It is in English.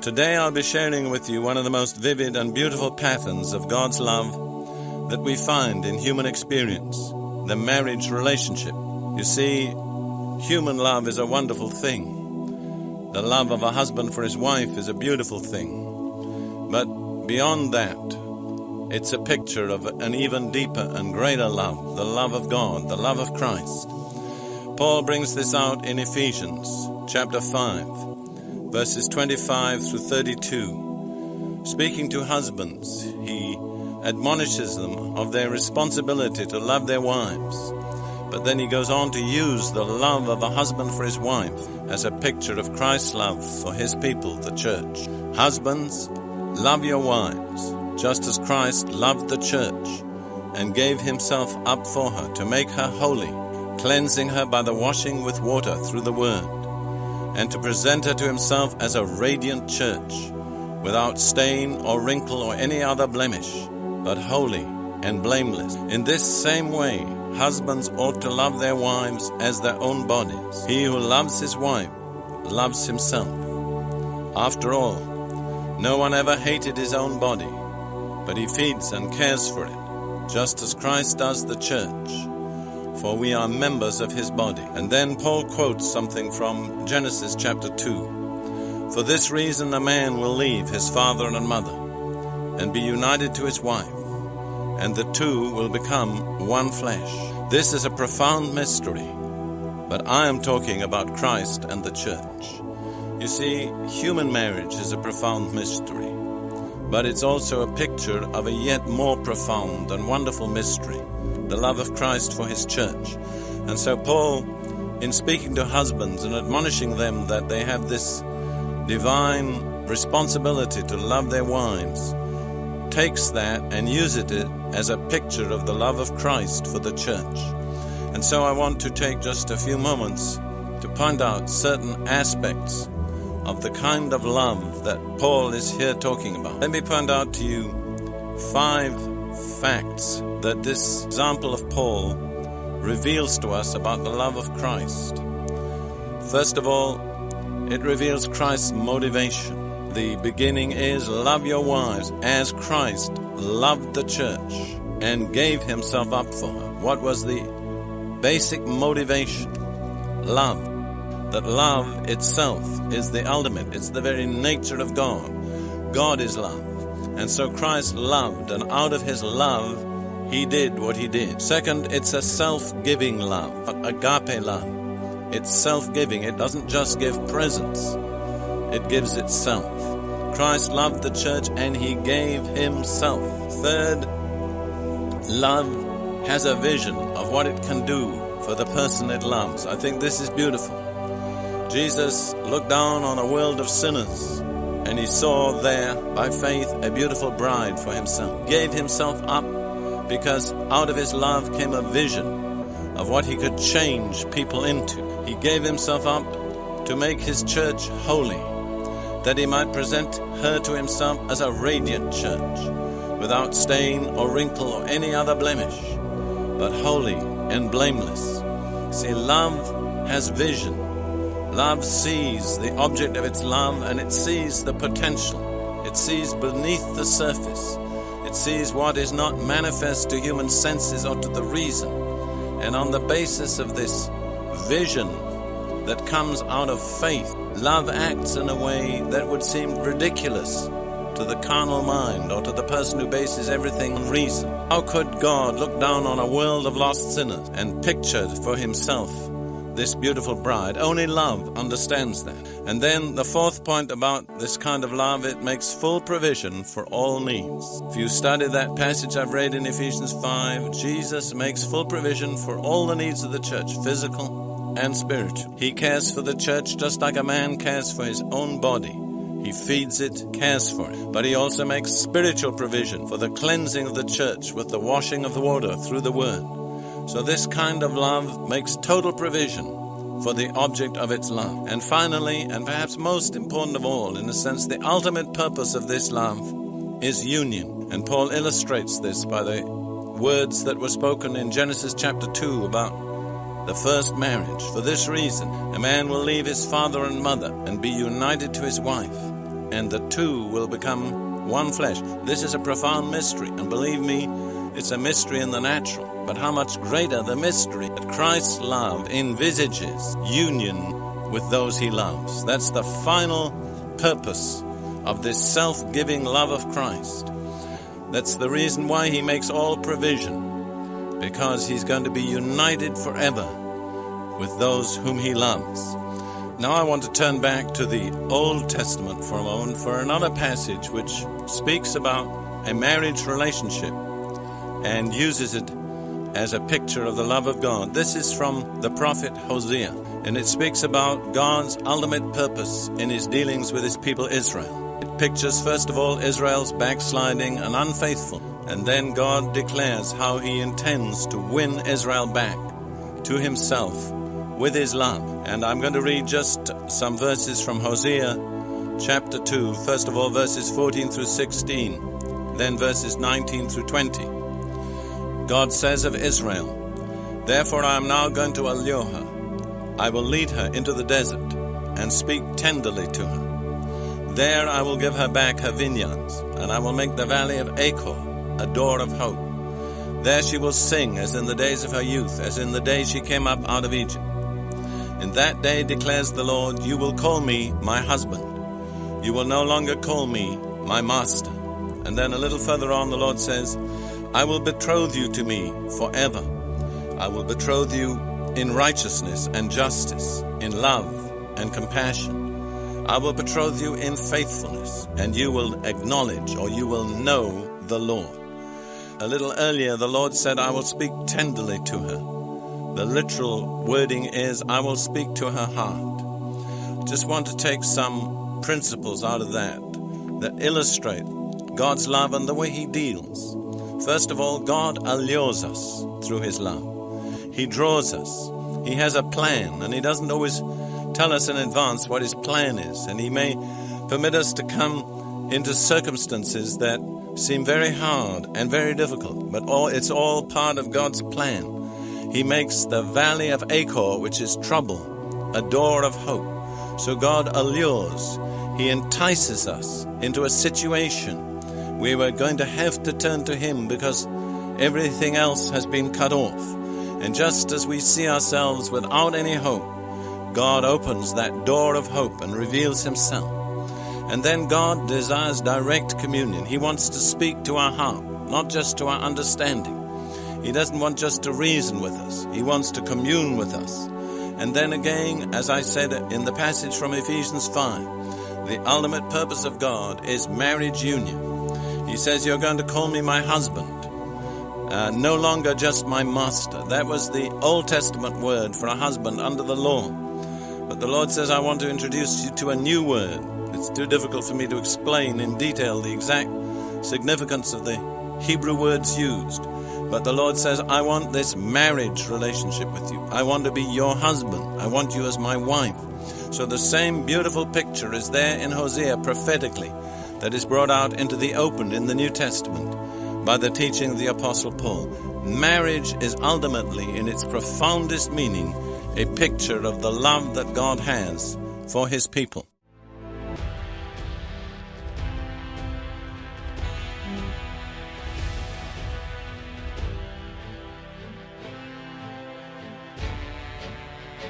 Today I'll be sharing with you one of the most vivid and beautiful patterns of God's love that we find in human experience, the marriage relationship. You see, human love is a wonderful thing. The love of a husband for his wife is a beautiful thing. But beyond that, it's a picture of an even deeper and greater love, the love of God, the love of Christ. Paul brings this out in Ephesians chapter 5. Verses 25 through 32. Speaking to husbands, he admonishes them of their responsibility to love their wives. But then he goes on to use the love of a husband for his wife as a picture of Christ's love for his people, the church. Husbands, love your wives, just as Christ loved the church and gave himself up for her to make her holy, cleansing her by the washing with water through the word, and to present her to himself as a radiant church, without stain or wrinkle or any other blemish, but holy and blameless. In this same way, husbands ought to love their wives as their own bodies. He who loves his wife loves himself. After all, no one ever hated his own body, but he feeds and cares for it, just as Christ does the church. For we are members of his body. And then Paul quotes something from Genesis chapter 2. For this reason a man will leave his father and mother, and be united to his wife, and the two will become one flesh. This is a profound mystery, but I am talking about Christ and the church. You see, human marriage is a profound mystery, but it's also a picture of a yet more profound and wonderful mystery, the love of Christ for his church. And so Paul, in speaking to husbands and admonishing them that they have this divine responsibility to love their wives, takes that and uses it as a picture of the love of Christ for the church. And so I want to take just a few moments to point out certain aspects of the kind of love that Paul is here talking about. Let me point out to you 5 facts that this example of Paul reveals to us about the love of Christ. First of all, it reveals Christ's motivation. The beginning is, love your wives as Christ loved the church and gave himself up for her. What was the basic motivation? Love. That love itself is the ultimate. It's the very nature of God. God is love. And so Christ loved, and out of his love, he did what he did. Second, it's a self-giving love, agape love. It's self-giving. It doesn't just give presents. It gives itself. Christ loved the church and he gave himself. Third, love has a vision of what it can do for the person it loves. I think this is beautiful. Jesus looked down on a world of sinners, and he saw there, by faith, a beautiful bride for himself. Gave himself up because out of his love came a vision of what he could change people into. He gave himself up to make his church holy, that he might present her to himself as a radiant church, without stain or wrinkle or any other blemish, but holy and blameless. See, love has vision. Love sees the object of its love, and it sees the potential. It sees beneath the surface. It sees what is not manifest to human senses or to the reason. And on the basis of this vision that comes out of faith, love acts in a way that would seem ridiculous to the carnal mind or to the person who bases everything on reason. How could God look down on a world of lost sinners and picture for himself this beautiful bride? Only love understands that. And then the fourth point about this kind of love, it makes full provision for all needs. If you study that passage I've read in Ephesians 5, Jesus makes full provision for all the needs of the church, physical and spiritual. He cares for the church just like a man cares for his own body. He feeds it, cares for it. But he also makes spiritual provision for the cleansing of the church with the washing of the water through the word. So this kind of love makes total provision for the object of its love. And finally, and perhaps most important of all, in a sense, the ultimate purpose of this love is union. And Paul illustrates this by the words that were spoken in Genesis chapter 2 about the first marriage. For this reason, a man will leave his father and mother and be united to his wife, and the two will become one flesh. This is a profound mystery, and believe me, it's a mystery in the natural. But how much greater the mystery that Christ's love envisages union with those he loves. That's the final purpose of this self-giving love of Christ. That's the reason why he makes all provision, because he's going to be united forever with those whom he loves. Now I want to turn back to the Old Testament for a moment for another passage which speaks about a marriage relationship and uses it as a picture of the love of God. This is from the prophet Hosea, and it speaks about God's ultimate purpose in his dealings with his people Israel. It pictures, first of all, Israel's backsliding and unfaithful, and then God declares how he intends to win Israel back to himself with his love. And I'm going to read just some verses from Hosea chapter 2. First of all, verses 14 through 16, then verses 19 through 20. God says of Israel, "Therefore I am now going to allure her. I will lead her into the desert and speak tenderly to her. There I will give her back her vineyards, and I will make the valley of Achor a door of hope. There she will sing as in the days of her youth, as in the day she came up out of Egypt. In that day, declares the Lord, you will call me my husband. You will no longer call me my master." And then a little further on, the Lord says, "I will betroth you to me forever. I will betroth you in righteousness and justice, in love and compassion. I will betroth you in faithfulness, and you will acknowledge, or you will know, the Lord." A little earlier, the Lord said, "I will speak tenderly to her." The literal wording is, "I will speak to her heart." Just want to take some principles out of that illustrate God's love and the way he deals. First of all, God allures us through his love. He draws us. He has a plan, and he doesn't always tell us in advance what his plan is. And he may permit us to come into circumstances that seem very hard and very difficult, but it's all part of God's plan. He makes the valley of Achor, which is trouble, a door of hope. So God allures. He entices us into a situation we were going to have to turn to him because everything else has been cut off. And just as we see ourselves without any hope, God opens that door of hope and reveals himself. And then God desires direct communion. He wants to speak to our heart, not just to our understanding. He doesn't want just to reason with us. He wants to commune with us. And then again, as I said in the passage from Ephesians 5, the ultimate purpose of God is marriage union. He says, "You're going to call me my husband, no longer just my master." That was the Old Testament word for a husband under the law. But the Lord says, "I want to introduce you to a new word." It's too difficult for me to explain in detail the exact significance of the Hebrew words used. But the Lord says, "I want this marriage relationship with you. I want to be your husband. I want you as my wife." So the same beautiful picture is there in Hosea prophetically that is brought out into the open in the New Testament by the teaching of the Apostle Paul. Marriage is ultimately, in its profoundest meaning, a picture of the love that God has for his people.